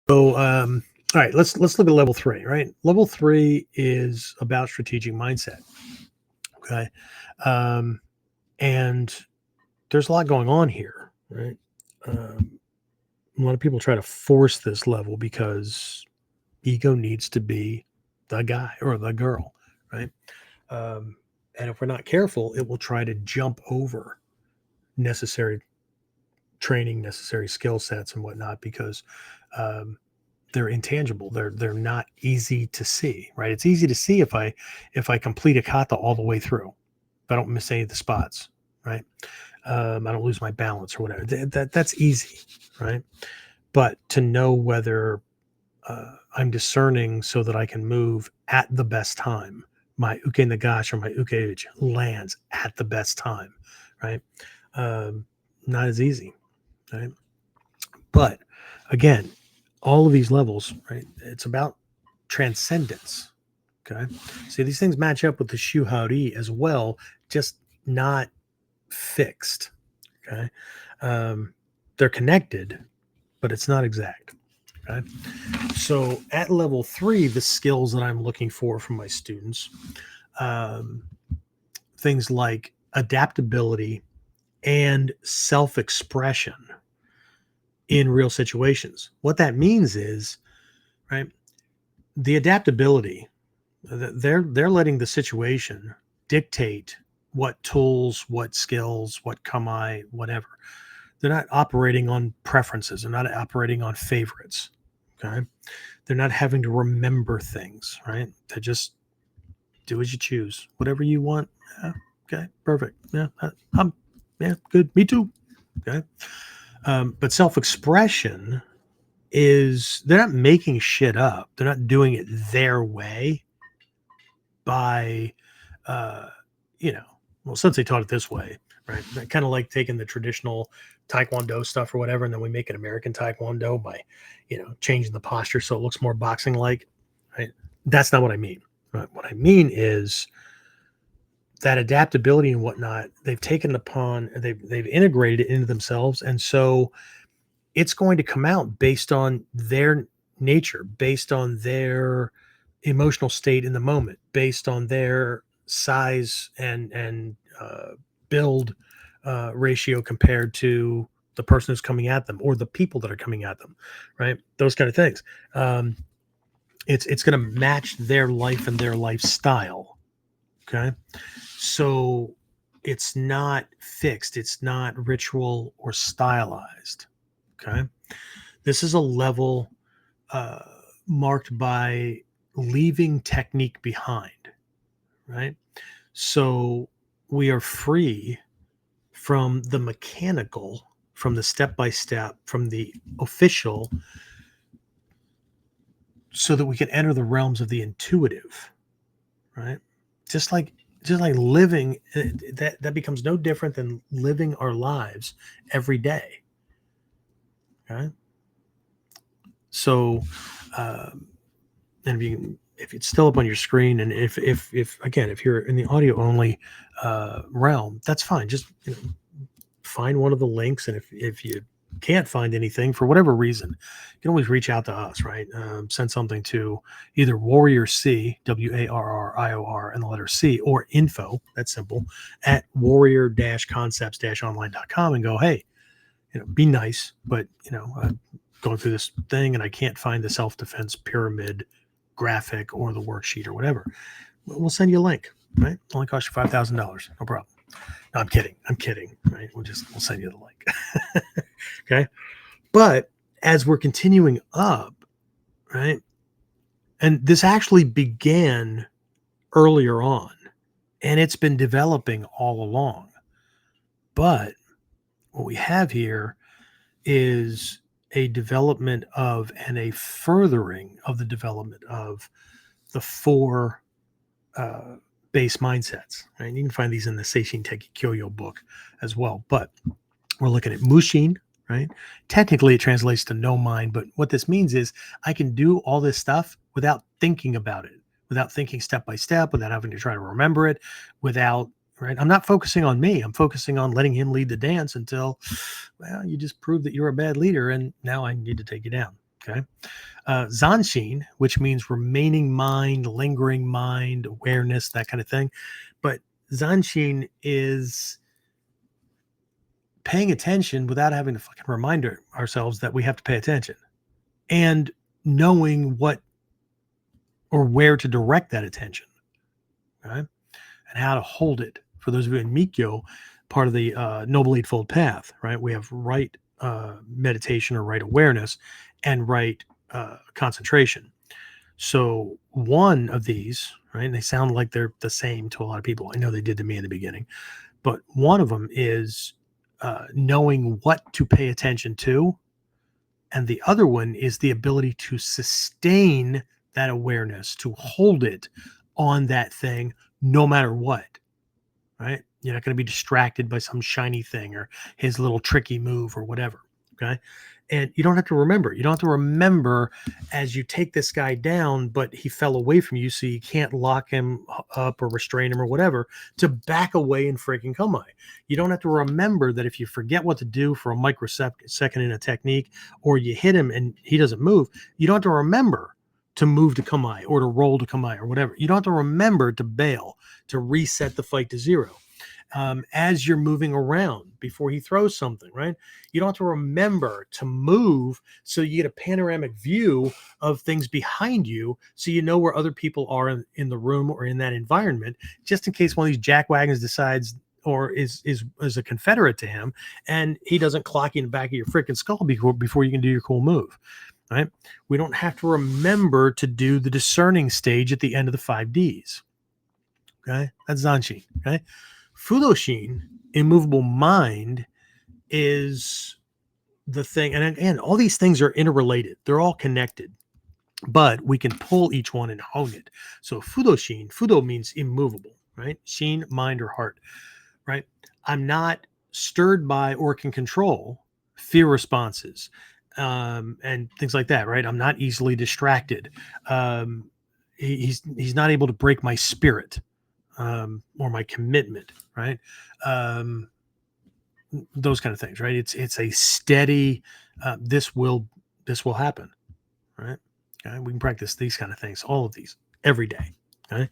So, all right, let's look at level three. Right, level three is about strategic mindset. Okay, um, and there's a lot going on here. Right, a lot of people try to force this level because ego needs to be the guy or the girl. Right, um, and if we're not careful, it will try to jump over necessary training, necessary skill sets, and whatnot because um, they're intangible. They're not easy to see, right? It's easy to see if I complete a kata all the way through. If I don't miss any of the spots, right? I don't lose my balance or whatever. That's easy, right? But to know whether I'm discerning so that I can move at the best time, my uke nagash or my uke lands at the best time, right? Um, Not as easy, right? But again, all of these levels, right? It's about transcendence. Okay. See, these things match up with the shuhari as well, just not fixed. Okay. Um, they're connected, but it's not exact. Okay. So at level three, the skills that I'm looking for from my students, um, things like adaptability and self expression in real situations. What that means is, right, the adaptability, they're letting the situation dictate what tools, what skills, what kamae, whatever. They're not operating on preferences. They're not operating on favorites. Okay. They're not having to remember things, right? They just do as you choose, whatever you want. Yeah, okay. Perfect. Yeah. I'm, yeah, good. Me too. Okay. But self-expression is they're not making shit up. They're not doing it their way by uh, well, since they taught it this way, right? Kind of like taking the traditional Taekwondo stuff or whatever, and then we make an American Taekwondo by, changing the posture so it looks more boxing like, right? That's not what I mean. Right? What I mean is that adaptability and whatnot, they've taken upon, they've integrated it into themselves. And so it's going to come out based on their nature, based on their emotional state in the moment, based on their size and build ratio compared to the person who's coming at them or the people that are coming at them, right? Those kind of things. Um, it's going to match their life and their lifestyle. Okay, so it's not fixed. It's not ritual or stylized. Okay, this is a level uh, marked by leaving technique behind, right? So we are free from the mechanical, from the step by step, from the official, so that we can enter the realms of the intuitive, right? Just like just like living, that becomes no different than living our lives every day. Okay, so um, and if it's still up on your screen, and if again, if you're in the audio only realm, that's fine. Just find one of the links, and if you can't find anything for whatever reason, you can always reach out to us, right? Send something to either Warrior C, WARRIOR, and the letter C, or info, that's simple, at warrior-concepts-online.com, and go, hey, be nice, but I'm going through this thing and I can't find the self-defense pyramid graphic or the worksheet or whatever. We'll send you a link, right? It only costs you $5,000, no problem. No, I'm kidding, right? We'll send you the link. Okay. But as we're continuing up, right? And this actually began earlier on and it's been developing all along. But what we have here is a development of and a furthering of the development of the four uh, base mindsets. Right? You can find these in the Seishin Teki Kyoyo book as well. But we're looking at Mushin, right? Technically, it translates to no mind, but what this means is I can do all this stuff without thinking about it, without thinking step by step, without having to try to remember it, without, right? I'm not focusing on me. I'm focusing on letting him lead the dance until, well, you just proved that you're a bad leader and now I need to take you down. Okay. Zanshin, which means remaining mind, lingering mind, awareness, that kind of thing. But Zanshin is paying attention without having to fucking remind ourselves that we have to pay attention, and knowing what or where to direct that attention, right? And how to hold it. For those of you in Mikyo, part of the Noble Eightfold Path, right? We have right meditation or right awareness and right concentration. So one of these, right? And they sound like they're the same to a lot of people. I know they did to me in the beginning, but one of them is knowing what to pay attention to, and the other one is the ability to sustain that awareness, to hold it on that thing no matter what, right? You're not going to be distracted by some shiny thing or his little tricky move or whatever. Okay. And you don't have to remember. You don't have to remember as you take this guy down, but he fell away from you, so you can't lock him up or restrain him or whatever, to back away and freaking come. You don't have to remember that if you forget what to do for a microsecond in a technique, or you hit him and he doesn't move, you don't have to remember to move to Kamai or to roll to Kamai or whatever. You don't have to remember to bail, to reset the fight to zero. As you're moving around before he throws something, right? You don't have to remember to move, so you get a panoramic view of things behind you, so you know where other people are in the room or in that environment, just in case one of these jackwagons decides or is a Confederate to him, and he doesn't clock you in the back of your freaking skull before you can do your cool move, right? We don't have to remember to do the discerning stage at the end of the 5Ds. Okay, that's Zanshin. Okay. Fudoshin, immovable mind, is the thing. And again, all these things are interrelated. They're all connected, but we can pull each one and hone it. So Fudoshin, Fudo means immovable, right? Shin, mind or heart, right? I'm not stirred by or can control fear responses and things like that, right? I'm not easily distracted. He's not able to break my spirit. Or my commitment, right? Those kind of things, right? It's a steady. This will happen, right? Okay? We can practice these kind of things, all of these, every day. Okay,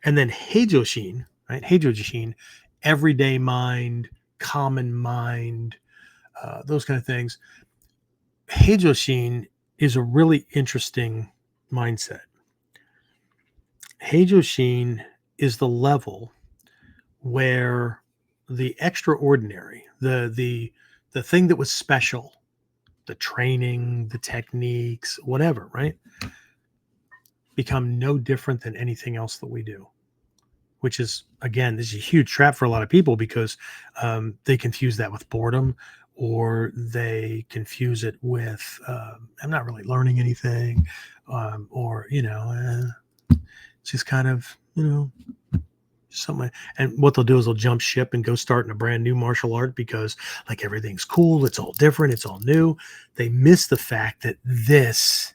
and then Heijoshin, right? Heijoshin, everyday mind, common mind, those kind of things. Heijoshin is a really interesting mindset. Heijoshin is the level where the extraordinary, the thing that was special, the training, the techniques, whatever, right, become no different than anything else that we do. Which is, again, this is a huge trap for a lot of people, because they confuse that with boredom, or they confuse it with I'm not really learning anything, or just kind of something. And what they'll do is they'll jump ship and go start in a brand new martial art, because like everything's cool, it's all different, it's all new. They miss the fact that this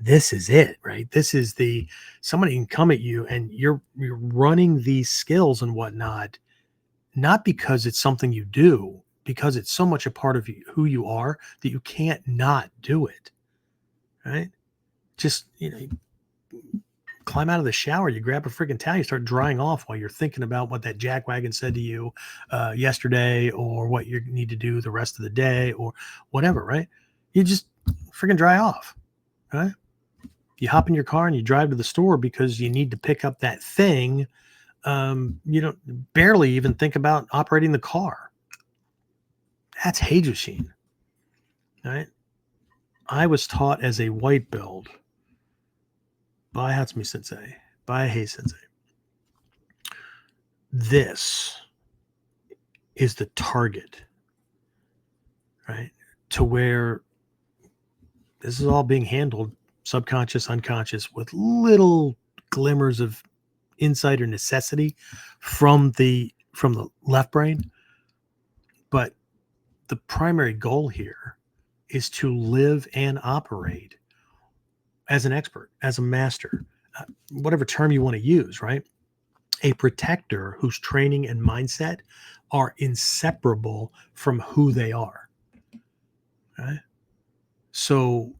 is it, right? This is somebody can come at you and you're running these skills and whatnot, not because it's something you do, because it's so much a part of you, who you are, that you can't not do it, right? Just climb out of the shower, you grab a freaking towel, you start drying off while you're thinking about what that jackwagon said to you yesterday, or what you need to do the rest of the day, or whatever, right? You just freaking dry off, right? You hop in your car and you drive to the store because you need to pick up that thing. You don't barely even think about operating the car. That's Heijoshin, right? I was taught as a white belt by Hatsumi Sensei, by Hei Sensei. This is the target, right? To where this is all being handled subconscious, unconscious, with little glimmers of insight or necessity from the left brain. But the primary goal here is to live and operate as an expert, as a master, whatever term you want to use, right? A protector whose training and mindset are inseparable from who they are. Okay? So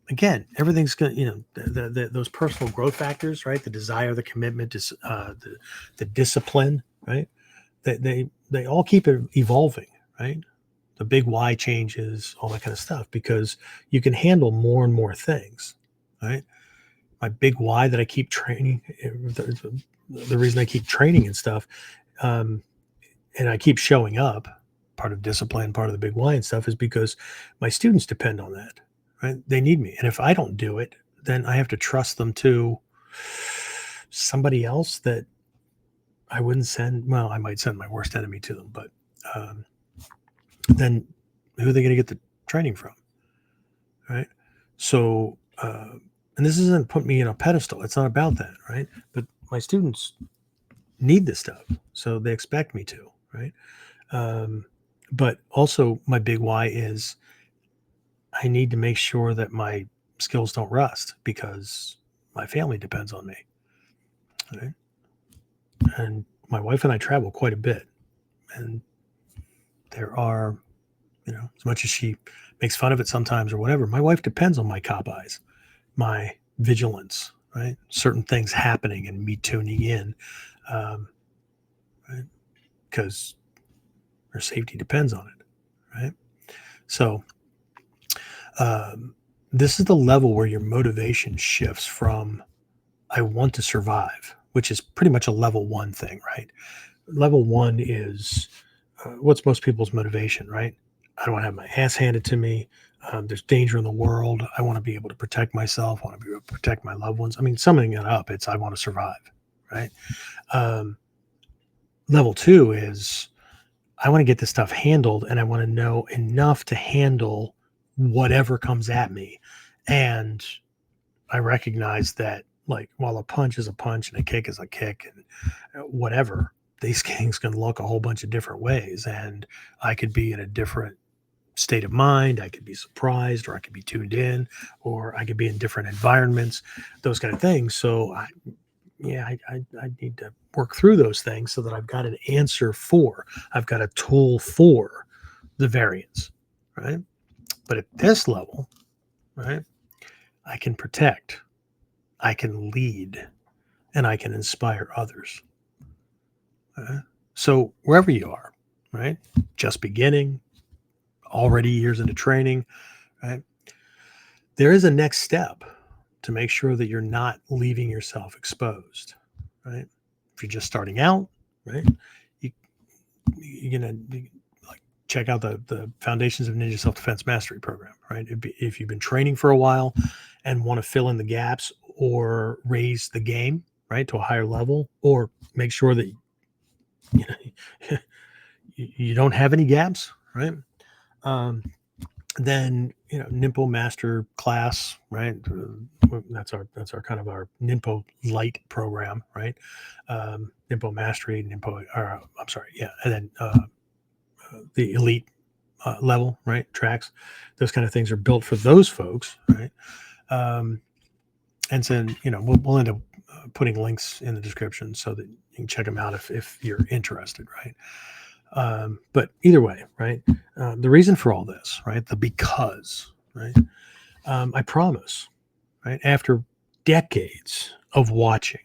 again, everything's going to, those personal growth factors, right? The desire, the commitment, the discipline, right? They all keep evolving, right? The big why changes, all that kind of stuff, because you can handle more and more things, right? My big why that I keep training, the reason I keep training and stuff, um, and I keep showing up, part of discipline, part of the big why and stuff, is because my students depend on that, right? They need me. And if I don't do it, then I have to trust them to somebody else that I wouldn't send. Well, I might send my worst enemy to them, but um, then who are they going to get the training from, right? So, and this isn't put me in a pedestal. It's not about that, right? But my students need this stuff, so they expect me to, right? But also, my big why is I need to make sure that my skills don't rust because my family depends on me, right? And my wife and I travel quite a bit, and there are, as much as she makes fun of it sometimes or whatever, my wife depends on my cop eyes, my vigilance, right? Certain things happening and me tuning in, right? Because her safety depends on it, right? So, this is the level where your motivation shifts from I want to survive, which is pretty much a level one thing, right? Level one is what's most people's motivation, right? I don't want to have my ass handed to me. There's danger in the world. I want to be able to protect myself. I want to be able to protect my loved ones. I mean, summing it up, it's I want to survive, right? Um, Level two is I want to get this stuff handled and I want to know enough to handle whatever comes at me. And I recognize that, like, while a punch is a punch and a kick is a kick and whatever, these things can look a whole bunch of different ways. And I could be in a different state of mind. I could be surprised, or I could be tuned in, or I could be in different environments, those kind of things. So, I need to work through those things so that I've got an answer for, I've got a tool for the variance, right? But at this level, right, I can protect, I can lead, and I can inspire others. So wherever you are, right, just beginning, already years into training, right, there is a next step to make sure that you're not leaving yourself exposed, right? If you're just starting out, right, you, you're gonna like check out the Foundations of Ninja Self-Defense Mastery program, right? If you've been training for a while and want to fill in the gaps or raise the game, right, to a higher level, or make sure that you know you don't have any gaps, right? Um, then Nimpo Master class, right? That's our kind of our Nimpo Light program, right? Nimpo Mastery, Nimpo, or I'm sorry, yeah, and then the Elite level, right? Tracks, those kind of things are built for those folks, right? And then we'll end up putting links in the description so that you can check them out if you're interested, right? But either way, right? The reason for all this, right? The because, right? I promise, right? After decades of watching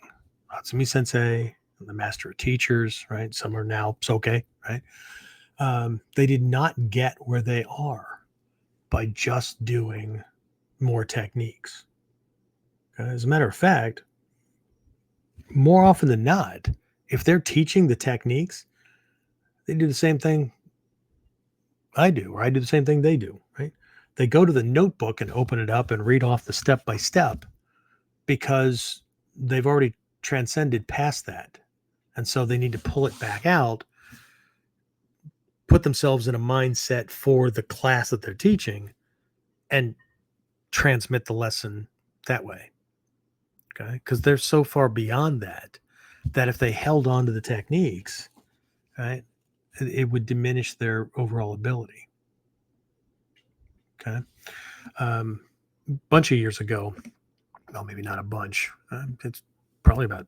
Hatsumi Sensei and the Master of Teachers, right? Some are now Soke, right? They did not get where they are by just doing more techniques. Okay? As a matter of fact, more often than not, if they're teaching the techniques, they do the same thing I do, or I do the same thing they do, right? They go to the notebook and open it up and read off the step by step because they've already transcended past that. And so they need to pull it back out, put themselves in a mindset for the class that they're teaching, and transmit the lesson that way. Okay. Because they're so far beyond that, that if they held on to the techniques, right, it would diminish their overall ability. Okay. Bunch of years ago, well, maybe not a bunch. It's probably about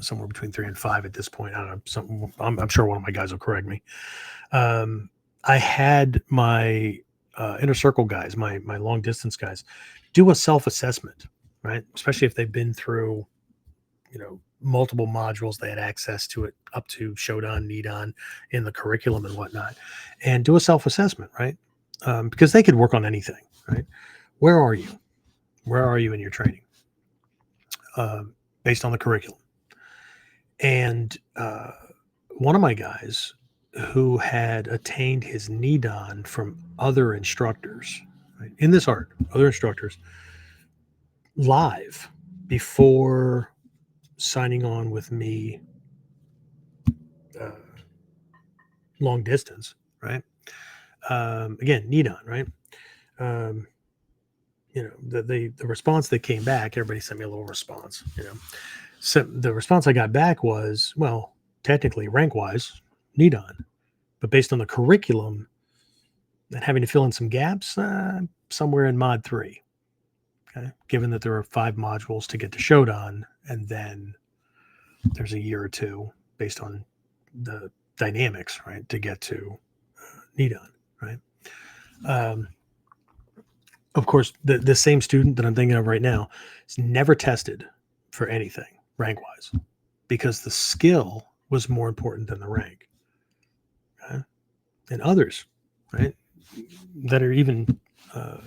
somewhere between 3 and 5 at this point. I don't know. I'm sure one of my guys will correct me. I had my inner circle guys, my long distance guys, do a self-assessment, right? Especially if they've been through, multiple modules, they had access to it up to Shodan, Nidan in the curriculum and whatnot, and do a self-assessment, right? Because they could work on anything, right? Where are you? Where are you in your training? Based on the curriculum. And one of my guys who had attained his Nidan from other instructors, right, in this art, other instructors, live before signing on with me uh, long distance, right? Again, Nidan, right? The response that came back, everybody sent me a little response, So the response I got back was, well, technically rank wise, Nidan, but based on the curriculum and having to fill in some gaps, somewhere in mod 3. Okay. Given that there are 5 modules to get to Shodan, and then there's a year or 2 based on the dynamics, right, to get to Nidan, right? Of course, the same student that I'm thinking of right now is never tested for anything rank wise because the skill was more important than the rank. Okay? And others, right, that are even, I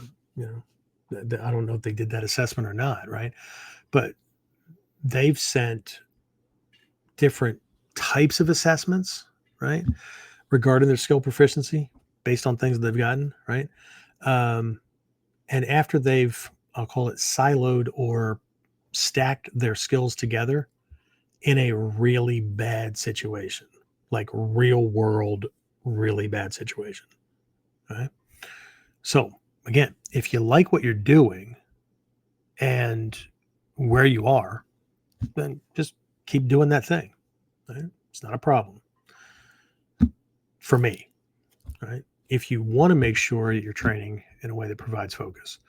don't know if they did that assessment or not, right? But they've sent different types of assessments, right, regarding their skill proficiency based on things that they've gotten, right? And after they've, I'll call it siloed or stacked their skills together in a really bad situation, like real world, really bad situation. Right. So again, if you like what you're doing and where you are, then just keep doing that thing. Right? It's not a problem for me. Right. If you want to make sure that you're training in a way that provides focus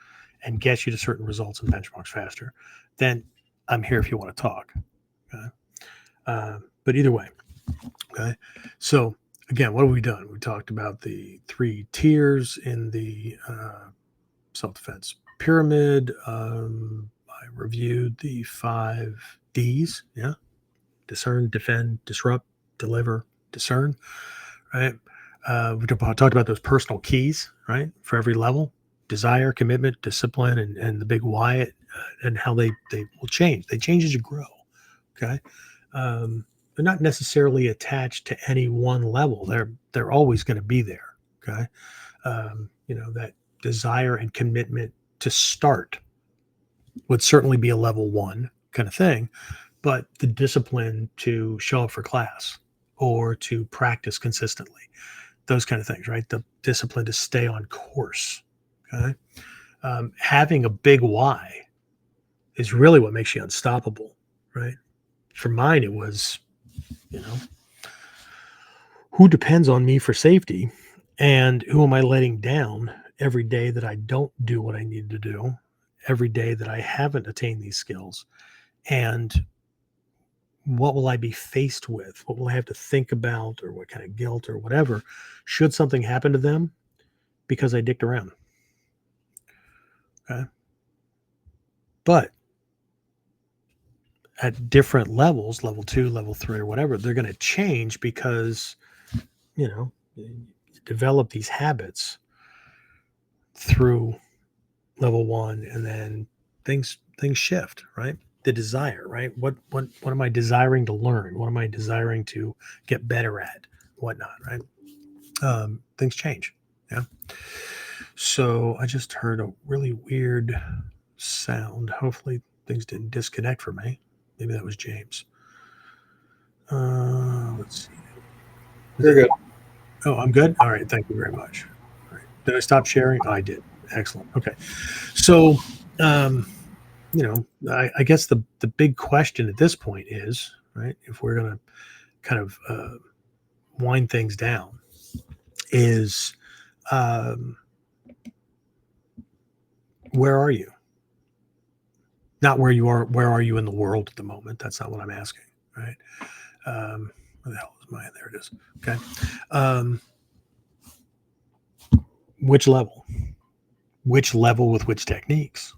and gets you to certain results and benchmarks faster, then I'm here if you want to talk. Okay? But either way, okay. So again, what have we done? We talked about the 3 tiers in the self-defense pyramid. I reviewed the 5 Ds. Yeah, discern, defend, disrupt, deliver, discern. Right. We talked about those personal keys, right, for every level: desire, commitment, discipline, and the big why, and how they will change. They change as you grow. Okay. They're not necessarily attached to any one level. They're always going to be there. Okay. That desire and commitment to start would certainly be a level 1 kind of thing, but the discipline to show up for class or to practice consistently, those kind of things, right? The discipline to stay on course. Okay. Having a big why is really what makes you unstoppable, right? For mine, it was, who depends on me for safety, and who am I letting down every day that I don't do what I need to do, every day that I haven't attained these skills, and what will I be faced with? What will I have to think about, or what kind of guilt or whatever should something happen to them because I dicked around? Okay. But at different levels, level 2, level 3, or whatever, they're going to change because, you develop these habits through level 1, and then things shift, right? The desire, right? What am I desiring to learn? What am I desiring to get better at? Whatnot, right? Things change. Yeah. So I just heard a really weird sound. Hopefully things didn't disconnect for me. Maybe that was James. Let's see. You're good. Oh, I'm good. All right. Thank you very much. All right. Did I stop sharing? Oh, I did. Excellent. Okay. So, I guess the big question at this point is, right, if we're going to kind of wind things down, is where are you? Not where you are. Where are you in the world at the moment? That's not what I'm asking, right? Where the hell is mine? There it is. Okay. Which level? Which level with which techniques?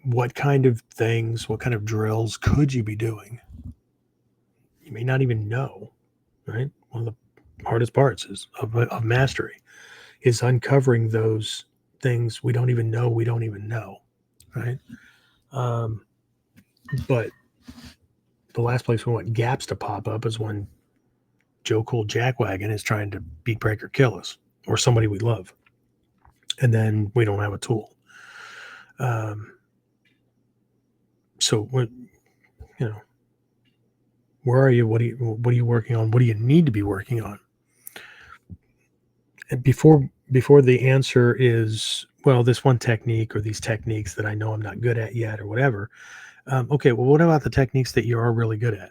What kind of things, what kind of drills could you be doing? You may not even know, right? One of the hardest parts of mastery is uncovering those things we don't even know, right? But the last place we want gaps to pop up is when Joe Cool Jackwagon is trying to beat, break, or kill us, or somebody we love, and then we don't have a tool. So where are you? What are you working on? What do you need to be working on? And before the answer is, well, this one technique or these techniques that I know I'm not good at yet or whatever. Okay, well, what about the techniques that you are really good at?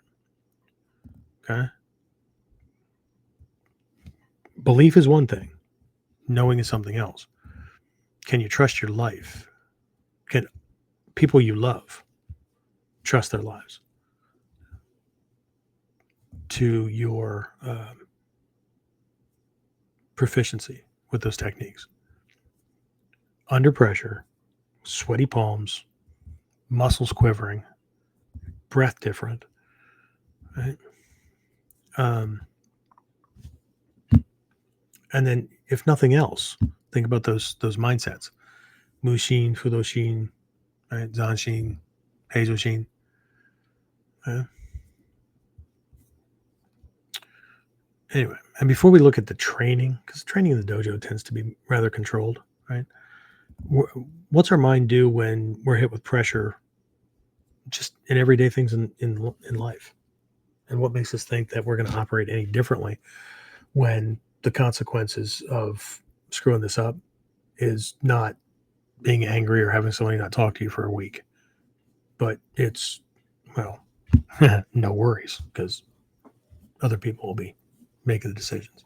Okay. Belief is one thing. Knowing is something else. Can you trust your life? Can people you love trust their lives to your proficiency with those techniques? Under pressure, sweaty palms, muscles quivering, breath different, right? And then, if nothing else, think about those mindsets: Mushin, Fudoshin, right? Zanshin, Heizoshin. Okay? Anyway, and before we look at the training, because training in the dojo tends to be rather controlled, right? What's our mind do when we're hit with pressure, just in everyday things in life? And what makes us think that we're going to operate any differently when the consequences of screwing this up is not being angry or having somebody not talk to you for a week, but it's, well, no worries, because other people will be making the decisions.